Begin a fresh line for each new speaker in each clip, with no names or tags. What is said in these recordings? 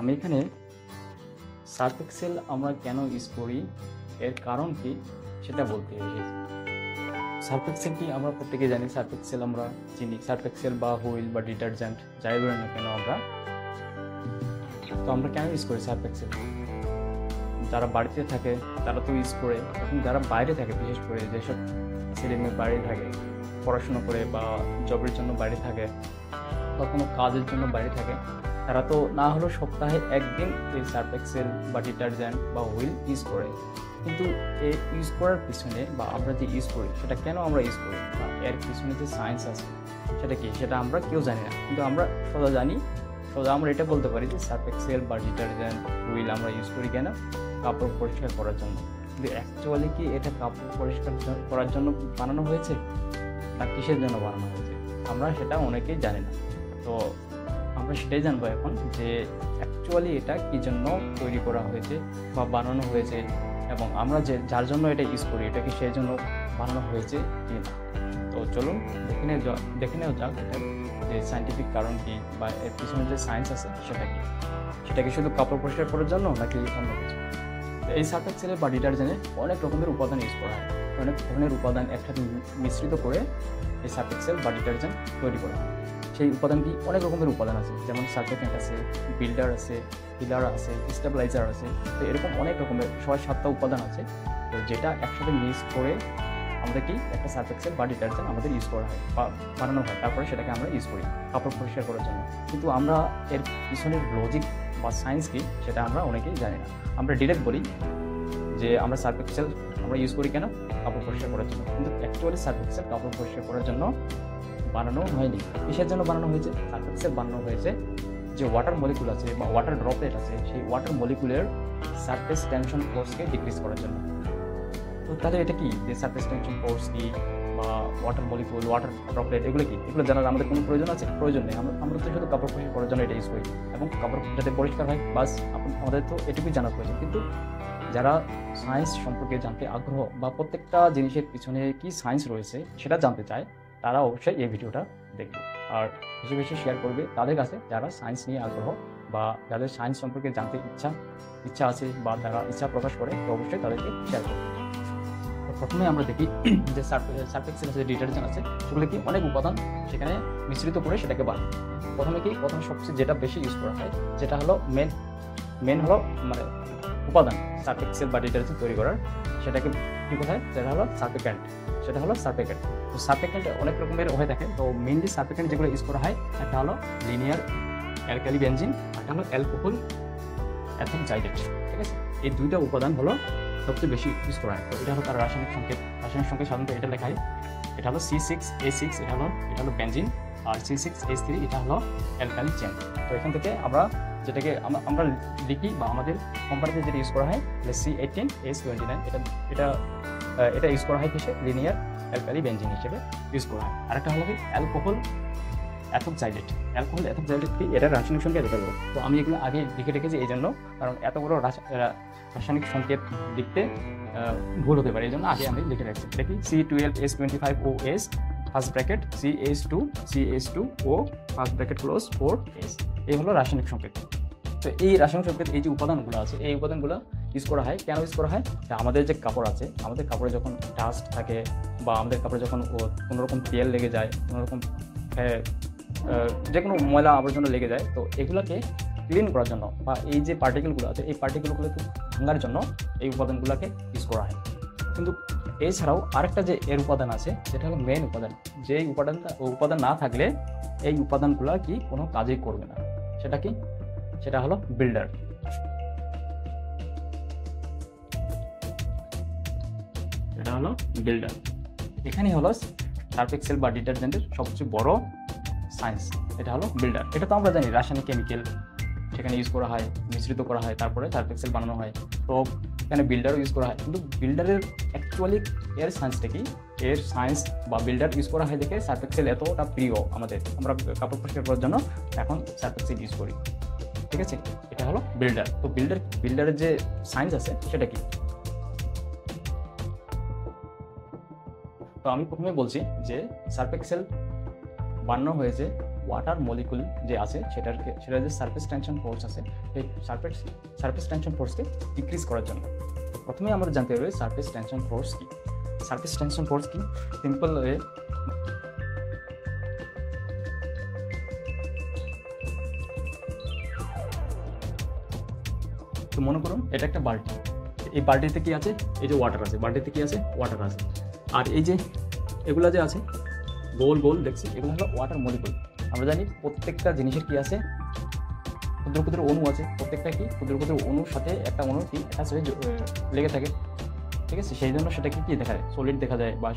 আমি এখানে Surf Excel আমরা কেন ইউজ করি, এর কারণ কি সেটা বলতে এসেছি। সার্ফ এক্সেল কি আমরা প্রত্যেকে জানি, সার্ফ এক্সেল আমরা চিনি। সার্ফ এক্সেল বা হুইল বা ডিটারজেন্ট যাই বলেন না কেন আমরা কেন ইউজ করি সার্ফ এক্সেল? যারা বাড়িতে থাকে তারা তো ইউজ করে, এখন যারা বাইরে থাকে, বিশেষ করে যেসব ছেলে মেয়ে বাইরে থাকে পড়াশুনো করে বা জবের জন্য বাইরে থাকে বা কোনো কাজের জন্য বাইরে থাকে, তারা তো না হলেও সপ্তাহে একদিন এই সার্ফ এক্সেল বা ডিটারজেন্ট বা হুইল ইউজ করে। কিন্তু এই ইউজ করার পিছনে বা আমরা যে ইউজ করি সেটা কেন আমরা ইউজ করি বা এর পিছনে যে সায়েন্স আছে সেটা কি, সেটা আমরা কেউ জানি না। কিন্তু আমরা সোজা আমরা এটা বলতে পারি যে সার্ফ এক্সেল বা ডিটারজেন্ট হুইল আমরা ইউজ করি কেন? কাপড় পরিষ্কার করার জন্য। কিন্তু অ্যাকচুয়ালি কি এটা কাপড় পরিষ্কার করার জন্য বানানো হয়েছে না কিসের জন্য বানানো হয়েছে, আমরা সেটা অনেকেই জানি না। তো আমরা সেটাই জানবো এখন যে অ্যাকচুয়ালি এটা কী জন্য তৈরি করা হয়েছে বা বানানো হয়েছে, এবং আমরা যার জন্য এটা ইউজ করি এটা কি সেই জন্য বানানো হয়েছে কি না। তো চলুন দেখে নেওয়া যাক এটার যে সায়েন্টিফিক কারণ কি বা এর পিছনে যে সায়েন্স আছে সেটা কি শুধু কাপড় পরিষ্কার করার জন্য নাকি অন্য কিছু। এই সার্ফ এক্সেলে বা ডিটারজেন্টে অনেক রকমের উপাদান ইউজ করা হয়, অনেক ধরনের উপাদান একসাথে মিশ্রিত করে এই সার্ফ এক্সেল বা ডিটারজেন্ট তৈরি করা হয়। সেই উপাদান কি অনেক রকমের উপাদান আছে, যেমন সার্ফেক্টেন্ট আছে, বিল্ডার আছে, হিলার আছে, স্টেবিলাইজার আছে। তো এরকম অনেক রকমের 6-7টা উপাদান আছে, তো যেটা একসাথে মিক্স করে আমাদের কি একটা সার্ফ এক্সেল বা ডিটারজেন্ট আমাদের ইউজ করা হয় বা বানানো হয়, তারপরে সেটাকে আমরা ইউজ করি কাপড় পরিষ্কার করার জন্য। কিন্তু আমরা এর পিছনের লজিক বা সায়েন্স কি সেটা আমরা অনেকেই জানি না। আমরা ডিরেক্ট বলি যে আমরা সার্ফ এক্সেল আমরা ইউজ করি কেন? কাপড় পরিষ্কার করার জন্য। কিন্তু অ্যাকচুয়ালি সার্ফ এক্সেল কাপড় পরিষ্কার করার জন্য বানানো হয়নি। কিসের জন্য বানানো হয়েছে? সার্ফ এক্সেল বানানো হয়েছে যে ওয়াটার মলিকুল আছে বা ওয়াটার ড্রপলেট আছে, সেই ওয়াটার মলিকুলের সারফেস টেনশন ফোর্সকে ডিক্রিজ করার জন্য। তো তাহলে এটা কি যে সারফেস টেনশন ফোর্স কি বা ওয়াটার মলিকুল, ওয়াটার ড্রপলেট, এগুলো কি, এগুলো জানার আমাদের কোনো প্রয়োজন আছে? প্রয়োজন নেই। আমরা তো শুধু কাপড় পরিষ্কার করার জন্য এটা ইউজ করি এবং কাপড় যাতে পরিষ্কার হয় বাস, আমাদের তো এটুকুই জানার প্রয়োজন। কিন্তু যারা সায়েন্স সম্পর্কে জানতে আগ্রহ বা প্রত্যেকটা জিনিসের পিছনে কি সায়েন্স রয়েছে সেটা জানতে চায়, তারা অবশ্যই এই ভিডিওটা দেখবে আর বেশি বেশি শেয়ার করবে তাদের কাছে যারা সায়েন্স নিয়ে আগ্রহ বা যাদের সায়েন্স সম্পর্কে জানতে ইচ্ছা আছে বা তারা ইচ্ছা প্রকাশ করে, তো অবশ্যই তাদেরকে শেয়ার করবে। প্রথমে আমরা দেখি যে সার্ফ এক্সেল আছে, ডিটারজেন্ট আছে, সেগুলো কি অনেক উপাদান সেখানে মিশ্রিত করে সেটাকে বানায়। প্রথমে সবচেয়ে যেটা বেশি ইউজ করা হয়, যেটা হলো মেন হলো মানে উপাদান সার্ফ এক্সেল বা ডিটারজেন্ট তৈরি করার, সেটাকে কি কোথায়, সেটা হলো সার্ফেক্ট্যান্ট। তো সার্ফেক্ট্যান্ট অনেক রকমের হয়ে থাকে। তো মেইনলি সার্ফেক্ট্যান্ট যেগুলো ইউজ করা হয়, একটা হলো লিনিয়ার অ্যালকালি বেনজিন, একটা হলো অ্যালকোহল অ্যাথোমজাইলেট। ঠিক আছে, এই দুইটা উপাদান হলো সবচেয়ে বেশি ইউজ করা হয়। তো এটা হলো তার রাসায়নিক সংকেত সাধারণত এটা লেখা হয়, এটা হলো C6H6, এটা হলো বেনজিন, আর C6H3 এটা হলো অ্যালকালি চেন। তো এখান থেকে আমরা যেটাকে আমরা লিখি বা আমাদের কোম্পানিতে যেটা ইউজ করা হয় C18H29, এটা ইউজ করা হয় কিসে, লিনিয়ার অ্যালকালি বেনজিন হিসেবে ইউজ করা হয়। আরেকটা হলো কি অ্যালকোহল অ্যাথোমজাইলেট কি, এটা রাসায়নিক সংকেত এটা হলো। তো আমি এগুলো আগে লিখে রেখেছি এই জন্য, কারণ এত বড় রাসায়নিক সংকেত লিখতে ভুল হতে পারে, এই জন্য আগে আমি লিখে রাখছি। দেখি C12H25OS first bracket CH2O first bracket close 4S, এই হলো রাসায়নিক সংকেত। তো এই রাসায়নিক সংকেত, এই যে উপাদানগুলো আছে, এই উপাদানগুলো ইউজ করা হয় কেন? ইউজ করা হয় আমাদের যে কাপড় আছে, আমাদের কাপড়ে যখন ডাস্ট থাকে বা আমাদের কাপড়ে যখন কোনোরকম তেল লেগে যায়, কোনোরকম যে কোনো ময়লা আবর্জনা লেগে যায়, তো এগুলোকে ক্লিন করার জন্য বা এই যে পার্টিকেলগুলো আছে, এই পার্টিকেলগুলোকে ভাঙার জন্য এই উপাদানগুলোকে ইউজ করা হয়। কিন্তু এছাড়াও আরেকটা যে এর উপাদান আছে, সেটা হলো মেন উপাদান। যে উপাদান না থাকলে এই উপাদানগুলো কি কোনো কাজই করবে না। সেটা কি? সেটা হলো বিল্ডার। এটা হলো বিল্ডার। এখানে হলো সার্ফ এক্সেল বা ডিটারজেন্টের সবচেয়ে বড় সায়েন্স, এটা হলো বিল্ডার। এটা তো আমরা জানি রাসায়নিক কেমিক্যাল সেখানে ইউজ করা হয়, মিশ্রিত করা হয়, তারপরে সার্ফ এক্সেল বানানো হয়। তো এখানে বিল্ডারও ইউজ করা হয়, কিন্তু বিল্ডারের অ্যাকচুয়ালি এর সায়েন্সটা কি, এর সায়েন্স বা বিল্ডার ইউজ করা হয় দেখে সার্ফ এক্সেল এতটা প্রিয় আমাদের, আমরা কাপড় পরিষ্কার করার জন্য এখন সার্ফ এক্সেল ইউজ করি। ঠিক আছে, এটা হলো বিল্ডার। তো বিল্ডারের যে সায়েন্স আছে সেটা কি? তো আমি প্রথমে বলছি যে সার্ফ এক্সেল বানানো হয়েছে ওয়াটার মলিকুল যে আছে সেটার যে সারফেস টেনশন ফোর্স আছে, সেই সারফেস টেনশন ফোর্সকে ডিক্রিজ করার জন্য। প্রথমে আমরা জানতে হবে সারফেস টেনশন ফোর্স কি। সারফেস টেনশন ফোর্স কি, সিম্পল ওয়ে তো মনে করুন এটা একটা বালতি, এই বালতিতে কি আছে, এই যে ওয়াটার আছে, বালতিতে কি আছে, ওয়াটার আছে। আর এই যে এগুলা যে আছে গোল গোল দেখছি, এগুলো হলো ওয়াটার মলিকুল। আমরা জানি প্রত্যেকটা জিনিসের কি আছে, ক্ষুদ্র ক্ষুদ্র অণু আছে, প্রত্যেকটা কি ক্ষুদ্র ক্ষুদ্র অণুর সাথে একটা অণু কি অ্যাটাচ হয়ে লেগে থাকে, ঠিক আছে। সেই জন্য সেটাকে কি দেখা যায়, সলিড দেখা যায়, বা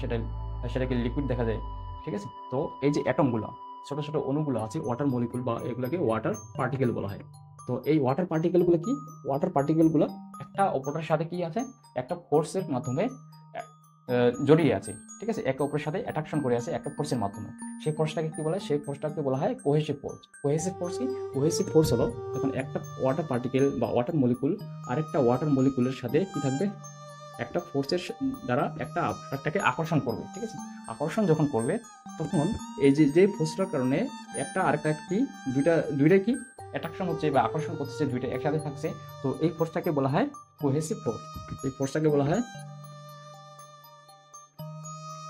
সেটাকে লিকুইড দেখা যায়, ঠিক আছে। তো এই যে অ্যাটমগুলো, ছোটো ছোটো অণুগুলো আছে, ওয়াটার মলিকুল বা এগুলোকে ওয়াটার পার্টিকেল বলা হয়। তো এই ওয়াটার পার্টিকেলগুলো কি, ওয়াটার পার্টিকেলগুলো একটা অপরের সাথে কি আছে, একটা ফোর্সের মাধ্যমে জড়িয়ে আছে, ঠিক আছে, একে অপরের সাথে অ্যাট্রাকশন করে আছে একটা ফোর্সের মাধ্যমে। সেই ফোর্সটাকে কি বলা হয়, সেই ফোর্সটাকে বলা হয় কোহেসিভ ফোর্স। কোহেসিভ ফোর্স কি, কোহেসিভ ফোর্স হলো যখন একটা ওয়াটার পার্টিকেল বা ওয়াটার মলিকুল আরেকটা ওয়াটার মলিকুলের সাথে কি থাকবে, একটা ফোর্সের দ্বারা একটাকে আকর্ষণ করবে, ঠিক আছে। আকর্ষণ যখন করবে তখন এই যে ফোর্সটার কারণে একটা আরেকটা কি দুইটা কি অ্যাট্রাকশন হচ্ছে বা আকর্ষণ করতেছে, দুইটা একসাথে থাকছে, তো এই ফোর্সটাকে বলা হয় কোহেসিভ ফোর্স। এই ফোর্সটাকে বলা হয়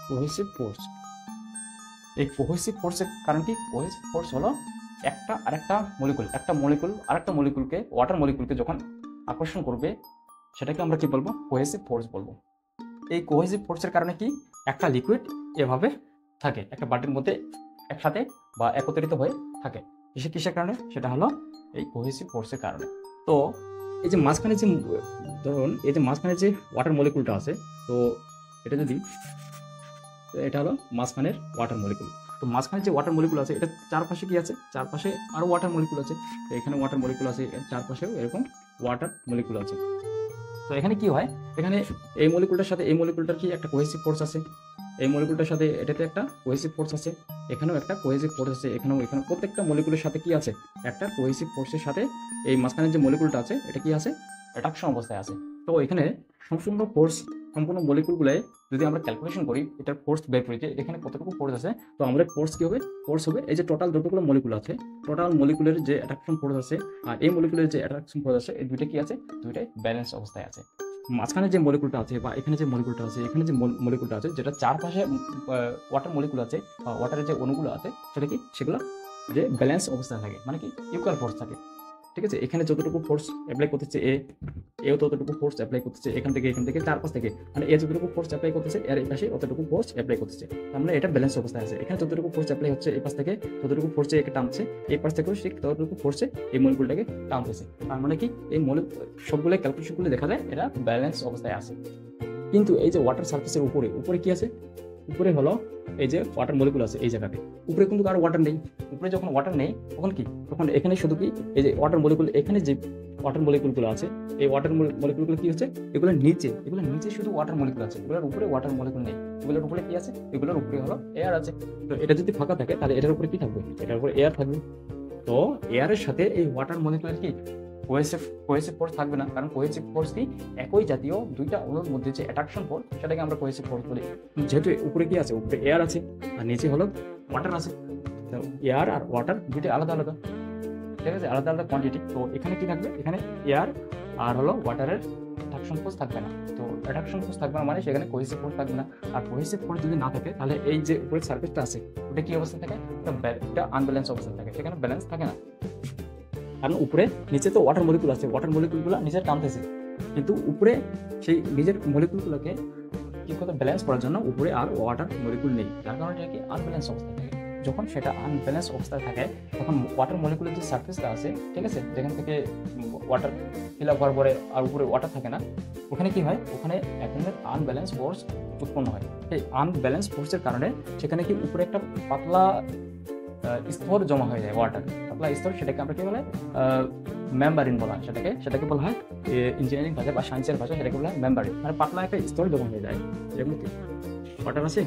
কোহেসিভ ফোর্স। এই কোহেসিভ ফোর্সের কারণ কি, কোহেসিভ ফোর্স হলো একটা মলিকুল আরেকটা মলিকুলকে, ওয়াটার মলিকুলকে যখন আকর্ষণ করবে সেটাকে আমরা কি বলবো, কোহেসিভ ফোর্স বলবো। এই কোহেসিভ ফোর্সের কারণে কি একটা লিকুইড এভাবে থাকে, একটা বাটির মধ্যে একসাথে বা একত্রিত হয়ে থাকে। কিসের কারণে, সেটা হলো এই কোহেসিভ ফোর্সের কারণে। তো এই যে মাঝখানে যে ধরুন এই যে মাঝখানে যে ওয়াটার মলিকুলটা আছে, তো এটা হলো মাঝখানের ওয়াটার মলিকুল। তো মাঝখানে যে ওয়াটার মলিকুল আছে, এটা চারপাশে কি আছে, চারপাশে আরও ওয়াটার মলিকুল আছে। তো এখানে ওয়াটার মলিকুল আছে, চারপাশেও এরকম ওয়াটার মলিকুল আছে। তো এখানে কি হয়, এখানে এই মলিকুলটার সাথে এই মলিকুলটার কি একটা কোহেসিভ ফোর্স আছে, এই মলিকুলটার সাথে এটাতে একটা কোহেসিভ ফোর্স আছে, এখানেও একটা কোহেসিভ ফোর্স আছে, এখানে প্রত্যেকটা মলিকুলের সাথে কি আছে, একটা কোহেসিভ ফোর্সের সাথে এই মাঝখানে যে মলিকুলটা আছে এটা কি আছে, অ্যাট্রাকশন অবস্থায় আছে। তো এখানে সম্পূর্ণ মলিকুলগুলোয় যদি আমরা ক্যালকুলেশন করি, এটার ফোর্স বের করি যে এখানে কতটুকু ফোর্স আছে, তো আমাদের ফোর্স কি হবে, ফোর্স হবে এই যে টোটাল যতগুলো মলিকুল আছে, টোটাল মলিকুলের যে অ্যাট্রাকশন ফোর্স আছে আর এই মলিকুলের যে অ্যাট্রাকশন ফোর্স আছে, এই দুইটা কি আছে, দুইটাই ব্যালেন্স অবস্থায় আছে। মাঝখানে যে মলিকুলটা আছে বা এখানে যে মলিকুলটা আছে, এখানে যে মলিকুলটা আছে, যেটা চারপাশে ওয়াটার মলিকুল আছে বা ওয়াটারের যে অণুগুলো আছে, সেগুলো যে ব্যালেন্স অবস্থায় থাকে, মানে কি ইকুয়াল ফোর্স থাকে, ঠিক আছে। এখানে যতটুকু ফোর্স অ্যাপ্লাই করতেছে এও ততটুকু ফোর্স অ্যাপ্লাই করতেছে, এখান থেকে চারপাশ থেকে, মানে যতটুকু ফোর্স অ্যাপ্লাই করতেছে এর এই পাশে অতটুকু ফোর্স অ্যাপ্লাই করতেছে, আমরা এটা ব্যালেন্স অবস্থায় আছে। এখানে যতটুকু ফোর্স অ্যাপ্লাই হচ্ছে এই পাশ থেকে, ততটুকু ফোর্সে একে টানছে, এই পাশ থেকেও ঠিক ততটুকু ফোর্সে এই মলিকুলটাকে টানতেছে। তার মানে কি এই সবগুলো ক্যালকুলেশনগুলো দেখা যায় এটা ব্যালেন্স অবস্থায় আছে। কিন্তু এই যে ওয়াটার সারফেসের উপরে কি আছে, উপরে হলো এই যে ওয়াটার মলিকুল আছে, এই জায়গাতে উপরে কিন্তু কারো ওয়াটার নেই। উপরে যখন ওয়াটার নেই তখন এখানে শুধু কি এই যে ওয়াটার মলিকুল, এখানে যে ওয়াটার মলিকুলগুলো আছে, এই ওয়াটার মলিকুলগুলো কি হচ্ছে, এগুলোর নিচে শুধু ওয়াটার মলিকুল আছে, এগুলোর উপরে ওয়াটার মলিকুল নেই। এগুলোর উপরে কি আছে, এগুলোর উপরে হলো এয়ার আছে। তো এটা যদি ফাঁকা থাকে তাহলে এটার উপরে কি থাকবে, এটার উপরে এয়ার থাকবে। তো এয়ারের সাথে এই ওয়াটার মলিকুলের কি কোহেসিভ ফোর্স থাকবে না, কারণ কোহেসিভ ফোর্স কি একই জাতীয় দুইটা অণুর মধ্যে যে অ্যাট্রাকশন ফোর্স, সেটাকে আমরা কোহেসিভ ফোর্স বলি। যেহেতু উপরে কি আছে, উপরে এয়ার আছে আর নিচে হলো ওয়াটার আছে, তো এয়ার আর ওয়াটার দুইটা আলাদা, ঠিক আছে, আলাদা কোয়ান্টিটি। তো এখানে কি থাকবে, এখানে এয়ার আর হলো ওয়াটারের অ্যাট্রাকশন ফোর্স থাকবে না। তো অ্যাট্রাকশন ফোর্স থাকবে না মানে সেখানে কোহেসিভ ফোর্স থাকবে না। আর কোহেসিভ ফোর্স যদি না থাকে তাহলে এই যে উপরের সারফেসটা আছে ওটা কি অবস্থা থাকে, এটা আনব্যালেন্স অবস্থা থাকে, সেখানে ব্যালেন্স থাকে না। কারণ উপরে নিচে তো ওয়াটার মলিকুল আছে, ওয়াটার মলিকুলগুলো নিচে টানতেছে, কিন্তু উপরে সেই নিজের মলিকুলগুলোকে কি করতে ব্যালেন্স করার জন্য উপরে আর ওয়াটার মলিকুল নেই, যার কারণে এটা কি আনব্যালেন্স অবস্থায় থাকে। যখন সেটা আনব্যালেন্স অবস্থায় থাকে তখন ওয়াটার মলিকুলের যে সারফেসটা আছে, ঠিক আছে, যেখান থেকে ওয়াটার ফিল আপ হওয়ার পরে আর উপরে ওয়াটার থাকে না, ওখানে কি হয়, ওখানে এক ধরনের আনব্যালেন্স ফোর্স উৎপন্ন হয়। এই আনব্যালেন্স ফোর্সের কারণে সেখানে কি উপরে একটা পাতলা স্তর জমা হয়ে যায়, ওয়াটার পাতলা স্তর, সেটাকে আমরা কি বলে মেম্বারিন বলা হয়, সেটাকে বলা হয় ইঞ্জিনিয়ারিং ভাষা বা সায়েন্সের ভাষা, সেটাকে বলা হয় মেম্বারিন, মানে পাতলা একটা স্তর জমা হয়ে যায়। যেমন কি ওয়াটার আছে,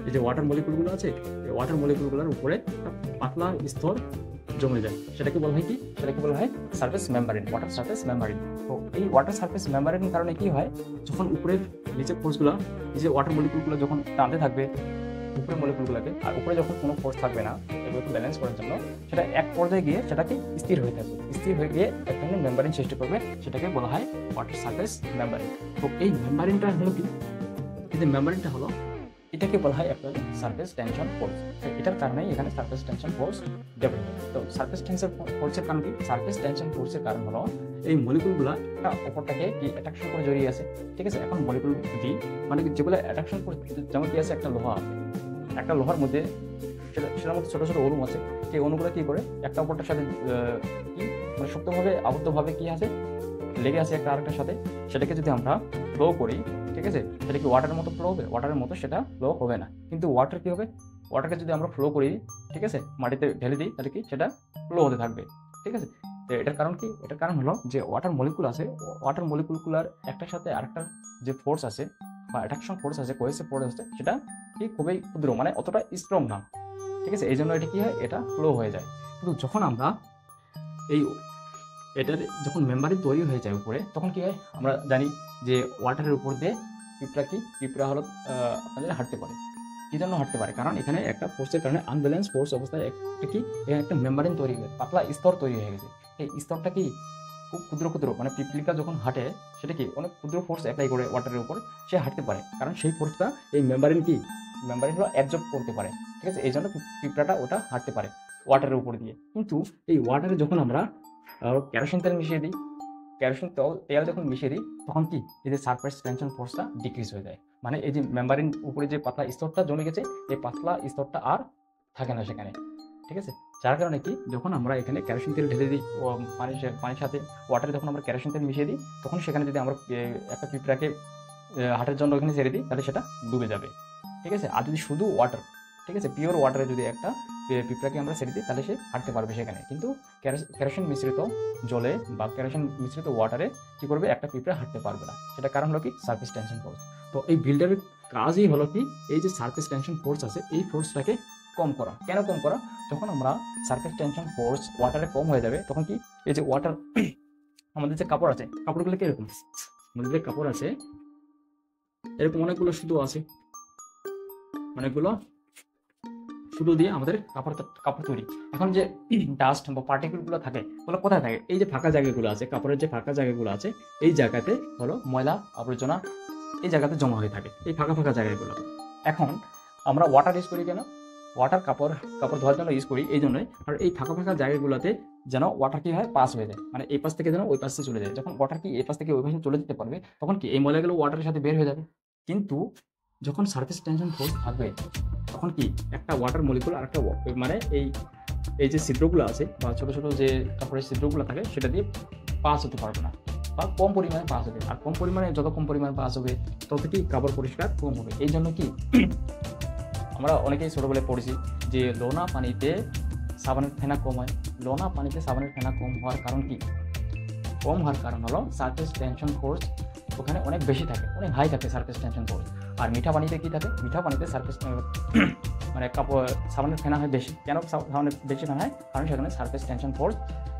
এই যে ওয়াটার মলিকুলগুলো আছে, এই ওয়াটার মলিকুলগুলোর উপরে একটা পাতলা স্তর জমে যায়, সেটাকে বলা হয় কি, সেটাকে বলা হয় সারফেস মেম্বারিন, ওয়াটার সারফেস মেম্বারিন। তো এই ওয়াটার সারফেস মেম্বারিনের কারণে কি হয়, যখন উপরের নিচের ফোর্সগুলো, নিচে ওয়াটার মলিকুলগুলো যখন টানতে থাকবে, উপরে মলিকুলগুলোকে, আর উপরে যখন কোনো ফোর্স থাকবে না এগুলোকে ব্যালেন্স করার জন্য সেটা এক পর্যায়ে গিয়ে সেটাকে স্থির হয়ে থাকবে, স্থির হয়ে গিয়ে এখানে মেম্বারিন সৃষ্টি করবে, সেটাকে বলা হয় ওয়াটার সারফেস মেম্বারিন। তো এই মেম্বারিনটা হলো কি, এই যে মেম্বারিনটা হলো এটাকে বলা হয় একটা সারফেস টেনশন ফোর্স। এটার কারণেই এখানে সারফেস টেনশন ফোর্স ডেভেলপ হয়। তো সারফেস টেনশন ফোর্সের কারণ কি, সারফেস টেনশন ফোর্সের কারণ হলো এই মলিকুলগুলো একটা অপরটাকে কি অ্যাট্রাকশন করে জড়িয়ে আছে, ঠিক আছে। এখন মলিকুল যদি মানে যেগুলো অ্যাট্রাকশন করে, যেমন কি আছে একটা লোহা আছে, একটা লোহার মধ্যে সেটার মধ্যে ছোটো ছোটো অণু আছে, সেই অণুগুলো কি করে একটা অপরটার সাথে কি মানে শক্তভাবে আবদ্ধভাবে কি আছে লেগে আছে একটা আরেকটার সাথে, সেটাকে যদি আমরা ফ্লো করি, ঠিক আছে, সেটা কি ওয়াটারের মতো ফ্লো হবে? ওয়াটারের মতো সেটা ফ্লো হবে না। কিন্তু ওয়াটার কি হবে, ওয়াটারকে যদি আমরা ফ্লো করি, ঠিক আছে, মাটিতে ঢেলে দিই, তাহলে কি সেটা ফ্লো হতে থাকবে, ঠিক আছে। তো এটার কারণ কি, এটার কারণ হলো যে ওয়াটার মলিকুল আছে, ওয়াটার মলিকুলগুলোর একটার সাথে আরেকটার যে ফোর্স আছে বা অ্যাট্রাকশন ফোর্স আছে, কোহেসিভ ফোর্স আছে, সেটা কি খুবই ক্ষুদ্র, মানে অতটা স্ট্রং না, ঠিক আছে। এই জন্য এটা কি হয়, এটা ফ্লো হয়ে যায়। কিন্তু যখন আমরা এই এটার যখন মেম্বারিন তৈরি হয়ে যায় উপরে, তখন কি হয়, আমরা জানি যে ওয়াটারের উপর দিয়ে পিঁপড়া হলো আপনাদের হাঁটতে পারে। কি জন্য হাঁটতে পারে, কারণ এখানে একটা ফোর্সের কারণে আনব্যালেন্স ফোর্স অবস্থায় একটা কি এখানে একটা মেম্বারিন তৈরি হয়ে পাতলা স্তর তৈরি হয়ে গেছে। এই স্তরটা কি খুব ক্ষুদ্র ক্ষুদ্র, মানে পিঁপড়িকা যখন হাঁটে সেটা কি অনেক ক্ষুদ্র ফোর্স অ্যাপ্লাই করে ওয়াটারের উপর, সে হাঁটতে পারে, কারণ সেই ফোর্সটা এই মেম্বারিন হলো অ্যাবজর্ব করতে পারে, ঠিক আছে। এই জন্য পিঁপড়াটা ওটা হাঁটতে পারে ওয়াটারের উপর দিয়ে। কিন্তু এই ওয়াটারে যখন আমরা কেরোসিন তেল মিশিয়ে দিই, কেরোসিন তেল যখন মিশিয়ে দিই, তখন কি এই যে সারফেস টেনশন ফোর্সটা ডিক্রিজ হয়ে যায়। মানে এই যে মেম্বারিন উপরে যে পাতলা স্তরটা জমে গেছে, এই পাতলা স্তরটা আর থাকে না সেখানে, ঠিক আছে। যার কারণে কি যখন আমরা এখানে কেরোসিন তেল ঢেলে দিই পানির সাথে ওয়াটারে, যখন আমরা কেরোসিন তেল মিশিয়ে দিই, তখন সেখানে যদি আমরা একটা পিঁপড়াকে হাঁটার জন্য ওখানে ছেড়ে দিই, তাহলে সেটা ডুবে যাবে, ঠিক আছে। আর যদি শুধু ওয়াটার, ঠিক আছে, পিওর ওয়াটারে যদি একটা পিঁপড়াকে আমরা ছেড়ে দিই, তাহলে সে হাঁটতে পারবে সেখানে। কিন্তু কেরোসিন মিশ্রিত জলে বা কেরোসিন মিশ্রিত ওয়াটারে কি করবে, একটা পিঁপড়া হাঁটতে পারবে না। সেটা কারণ হলো কি সারফেস টেনশন ফোর্স। তো এই বিল্ডারের কাজই হলো কি, এই যে সারফেস টেনশন ফোর্স আছে, এই ফোর্সটাকে কম করা। কেন কম করা, যখন আমরা সারফেস টেনশন ফোর্স ওয়াটারে কম হয়ে যাবে, তখন কি এই যে ওয়াটার আমাদের যে কাপড় আছে, কাপড়গুলো কি এরকম, আমাদের যে কাপড় আছে এরকম অনেকগুলো সুতো আছে, অনেকগুলো সুতো দিয়ে আমাদের কাপড় তৈরি। এখন যে ডাস্ট বা পার্টিকেলগুলো থাকে, ওগুলো কোথায় থাকে, এই যে ফাঁকা জায়গাগুলো আছে, কাপড়ের যে ফাঁকা জায়গাগুলো আছে, এই জায়গাতে হলো ময়লা আবর্জনা এই জায়গাতে জমা হয়ে থাকে, এই ফাঁকা ফাঁকা জায়গাগুলো। এখন আমরা ওয়াটার ইউজ করি কেন, ওয়াটার কাপড় ধোয়ার জন্য ইউজ করি এই জন্যই, আর এই ফাঁকা ফাঁকা জায়গাগুলোতে যেন ওয়াটার কি হয়, পাস হয়ে যায়, মানে এই পাশ থেকে যেন ওই পাশে চলে যায়। যখন ওয়াটার কি এই পাশ থেকে ওই পাশে চলে যেতে পারবে, তখন কি এই ময়লাগুলো ওয়াটারের সাথে বের হয়ে যাবে। কিন্তু যখন সারফেস টেনশন ফোর্স থাকবে, তখন কি একটা ওয়াটার মলিকুল আর একটা মানে এই যে ছিদ্রগুলো আছে বা ছোটো ছোটো যে কাপড়ের ছিদ্রগুলো থাকে, সেটা দিয়ে পাস হতে পারবে না, বা কম পরিমাণে পাস হবে। আর যত কম পরিমাণে পাস হবে, তত কি কাপড় পরিষ্কার কম হবে। এই জন্য কি আমরা অনেকেই ছোটোবেলায় পড়েছি যে লোনা পানিতে সাবানের ফেনা কম হয়। লোনা পানিতে সাবানের ফেনা কম হওয়ার কারণ কি, কম হওয়ার কারণ হলো সারফেস টেনশন ফোর্স ওখানে অনেক বেশি থাকে, অনেক হাই থাকে সারফেস টেনশন ফোর্স। আর মিঠা পানিতে কি থাকে, মিঠা পানিতে সারফেস মানে সাবানের ফেনা হয় বেশি। কেন সাবানের বেশি ফেনা হয়, কারণ সেখানে সারফেস টেনশন ফোর্স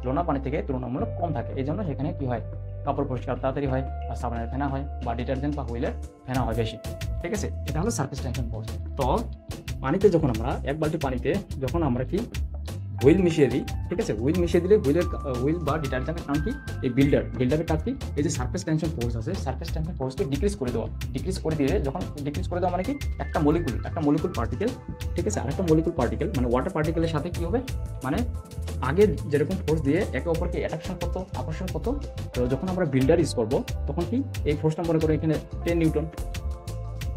লোনা পানি থেকে তুলনামূলক কম থাকে। এই জন্য সেখানে কি হয়, কাপড় পরিষ্কার তাড়াতাড়ি হয়, আর সাবানের ফেনা হয় বা ডিটারজেন্ট বা হুইলের ফেনা হয় বেশি, ঠিক আছে। এটা হলো সারফেস টেনশন ফোর্স। তো পানিতে যখন আমরা এক বালতি পানিতে যখন আমরা কি হুইল মিশিয়ে দিই, ঠিক আছে, হুইল মিশিয়ে দিলে হুইল বা ডিটারজেন্টের কারণ কি, এই বিল্ডারের কাজ কি, এই যে সারফেস টেনশন ফোর্স আছে, সারফেস টেনশন ফোর্সকে ডিক্রিজ করে দেওয়া। ডিক্রিজ করে দিলে, যখন ডিক্রিজ করে দেওয়া মানে কি, একটা মলিকুল পার্টিকেল, ঠিক আছে, আরেকটা মলিকুল পার্টিকেল মানে ওয়াটার পার্টিকেলের সাথে কি হবে, মানে আগে যেরকম ফোর্স দিয়ে একে অপরকে অ্যাট্রাকশন করতো, আকর্ষণ করতো, তো যখন আমরা বিল্ডার ইউজ করবো, তখন কি এই ফোর্সটা মনে করে এখানে 10 নিউটন,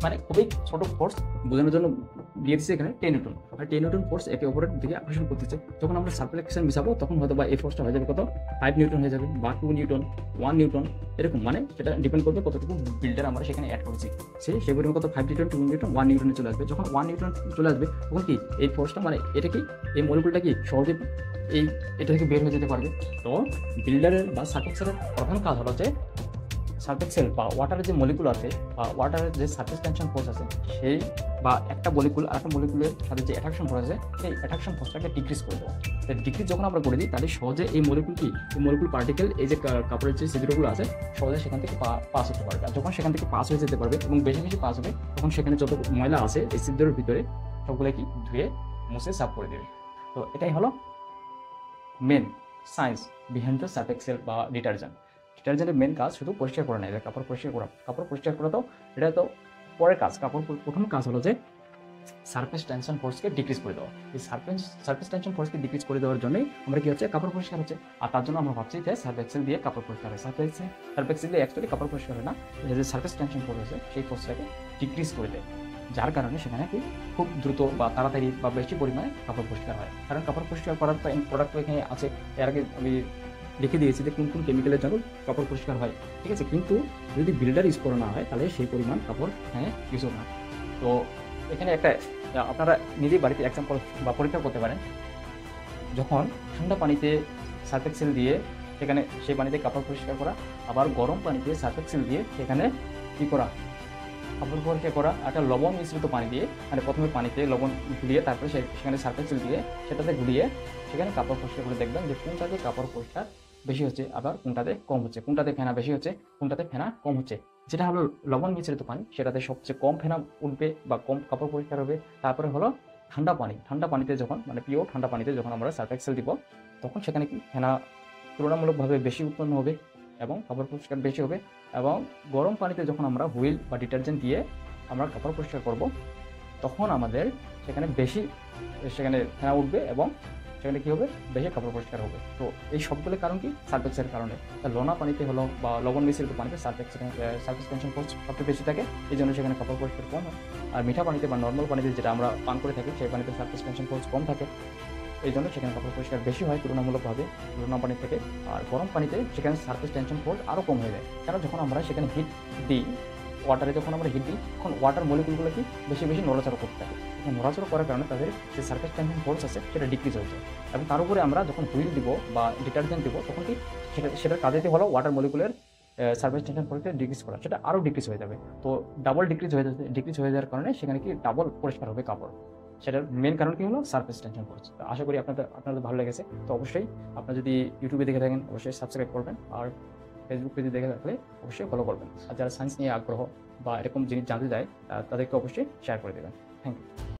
মানে খুবই ছোট ফোর্স বোঝানোর জন্য দিয়ে দিচ্ছে এখানে 10 নিউটন। আর 10 নিউটন ফোর্স একে অপরের দিকে আকর্ষণ করতেছে। যখন আমরা সাবট্রাকশন মিশাবো, তখন হয়তো বা এই ফোর্সটা হয়ে যাবে কত, 5 নিউটন হয়ে যাবে, বা 2 নিউটন, 1 নিউটন, এরকম। মানে সেটা ডিপেন্ড করবে কতটুকু বিল্ডার আমরা সেখানে অ্যাড করেছি। সেগুলো কত 5 নিউটন, 2 নিউটন, 1 নিউটনে চলে আসবে। যখন 1 নিউটন চলে আসবে, তখন কি এই ফোর্সটা মানে এটা কি এই মলিকুলটা কি সহজে এটা থেকে বের হয়ে যেতে পারবে। তো বিল্ডারের বা সার্ফেক্সের প্রধান কাজ হলো যে সার্ফেক্সেল বা ওয়াটারের যে মলিকুল আছে বা ওয়াটারের যে সারফেস টেনশন ফোর্স আছে, সেই বা একটা মলিকুল আর একটা মলিকুলের সাথে যে অ্যাট্রাকশন ফোর্স আছে, সেই অ্যাট্রাকশন ফোর্সটাকে ডিক্রিজ করে দেওয়া। ডিক্রিজ যখন আমরা করে দিই, তাহলে সহজে এই মলিকুল পার্টিকেল এই যে কাপড়ের যে ছিদ্রগুলো আছে, সহজে সেখান থেকে পাস হতে পারবে। আর যখন সেখান থেকে পাস হয়ে যেতে পারবে এবং বেশি বেশি পাস হবে, তখন সেখানে যত ময়লা আছে এই ছিদ্রের ভিতরে, সবগুলো কি ধুয়ে মুছে সাফ করে দেবে। তো এটাই হলো main science behind the Surf Excel বা ডিটারজেন্ট। ডিটারজেন্টের মেন কাজ শুধু পরিষ্কার করা নাই, কাপড় পরিষ্কার করা। কাপড় পরিষ্কার করা তো এটা তো পরের কাজ। প্রথম কাজ হলো যে সারফেস টেনশন ফোর্সকে ডিক্রিজ করে দেওয়া। এই সারফেস টেনশন ফোর্সকে ডিক্রিজ করে দেওয়ার জন্যই আমরা কি হচ্ছে কাপড় পরিষ্কার হচ্ছে। আর তার জন্য আমরা ভাবছি যে সার্ফ এক্সেল দিয়ে কাপড় পরিষ্কার হয়। সার্ফ এক্সেল দিয়ে অ্যাকচুয়ালি কাপড় পরিষ্কার হয় না, যে সারফেস টেনশন ফোর্স আছে সেই ফোর্সটাকে ডিক্রিজ করে দেয়, যার কারণে সেখানে কি খুব দ্রুত বা তাড়াতাড়ি বা বেশি পরিমাণে কাপড় পরিষ্কার হয়। কারণ কাপড় পরিষ্কার করার তো প্রোডাক্ট এখানে আছে, এর আগে আমি লিখে দিয়েছি যে কোন কোন কেমিক্যালের জন্য কাপড় পরিষ্কার হয়, ঠিক আছে। কিন্তু যদি বিল্ডার ইউজ করা না হয় তাহলে সেই পরিমাণ কাপড় এখানে ইউজ হবে না। তো এখানে একটা আপনারা নিজেই বাড়িতে এক্সাম্পল বা পরীক্ষা করতে পারেন। যখন ঠান্ডা পানিতে সার্ফ এক্সেল দিয়ে সেখানে সেই পানিতে কাপড় পরিষ্কার করা, আবার গরম পানিতে সার্ফ এক্সেল দিয়ে সেখানে কী করা, কাপড় পরিষ্কার করা, একটা লবণ মিশ্রিত পানি দিয়ে, মানে প্রথমে পানিতে লবণ গুলিয়ে তারপরে সেখানে সার্ফ এক্সেল দিয়ে সেটাতে গুলিয়ে সেখানে কাপড় পরিষ্কার করে দেখবেন যে কোনটাতে কাপড় পরিষ্কার বেশি হচ্ছে, আবার কোনটাতে কম হচ্ছে, কোনটাতে ফেনা বেশি হচ্ছে, কোনটাতে ফেনা কম হচ্ছে। যেটা হলো লবণ মিশ্রিত পানি সেটাতে সবচেয়ে কম ফেনা উঠবে বা কম কাপড় পরিষ্কার হবে। তারপরে হলো ঠান্ডা পানি। ঠান্ডা পানিতে যখন মানে পিওর ঠান্ডা পানিতে যখন আমরা সার্ফ এক্সেল দিব তখন সেখানে কি ফেনা তুলনামূলকভাবে বেশি উৎপন্ন হবে এবং কাপড় পরিষ্কার বেশি হবে। এবং গরম পানিতে যখন আমরা হুইল বা ডিটারজেন্ট দিয়ে আমরা কাপড় পরিষ্কার করব তখন আমাদের সেখানে ফেনা উঠবে এবং সেখানে কী হবে, বেশি কাপড় পরিষ্কার হবে। তো এই সবগুলোর কারণ কি, সার্ফ এক্সেলের কারণে। লোনা পানিতে হলো বা লবণ মিশ্রিত পানিতে সার্ফেস টেনশন ফোর্স সবচেয়ে বেশি থাকে, এই জন্য সেখানে কাপড় পরিষ্কার কম হয়। আর মিঠা পানিতে বা নর্মাল পানিতে যেটা আমরা পান করে থাকি সেই পানিতে সার্ফেস টেনশন ফোর্স কম থাকে, এই জন্য সেখানে কাপড় পরিষ্কার বেশি হয় তুলনামূলকভাবে লোনা পানি থেকে। আর গরম পানিতে সেখানে সার্ফেস টেনশন ফোর্স আরও কম হয়ে যায়, কারণ যখন আমরা সেখানে হিট দিই, ওয়াটারে যখন আমরা হিট দিই তখন ওয়াটার মলিকুলগুলো কি বেশি বেশি নড়াচড়া করতে থাকে। নড়াচড়া করার কারণে তাদের যে সার্ফেস টেনশন ফোর্স আছে সেটা ডিক্রিজ হয়ে যায়। এবং তার উপরে আমরা যখন হুইল দিব বা ডিটারজেন্ট দিব তখন কি সেটার কাজেতে হলো ওয়াটার মলিকুলের সার্ফেস টেনশন ফোর্সকে ডিক্রিজ করা, সেটা আরও ডিক্রিজ হয়ে যাবে। তো ডাবল ডিক্রিজ হয়ে যাওয়ার কারণে সেখানে কি ডাবল পরিষ্কার হবে কাপড়। সেটার মেন কারণ কি হলো সার্ফেস টেনশন ফোর্স। আশা করি আপনাদের ভালো লেগেছে। তো অবশ্যই আপনারা যদি ইউটিউবে দেখে থাকেন অবশ্যই সাবস্ক্রাইব করবেন, আর ফেসবুক পেজে দেখে থাকলে অবশ্যই ফলো করবেন। আর যারা সায়েন্স নিয়ে আগ্রহ বা এরকম জিনিস জানতে চায় তাদেরকে অবশ্যই শেয়ার করে দেবেন। Thank you.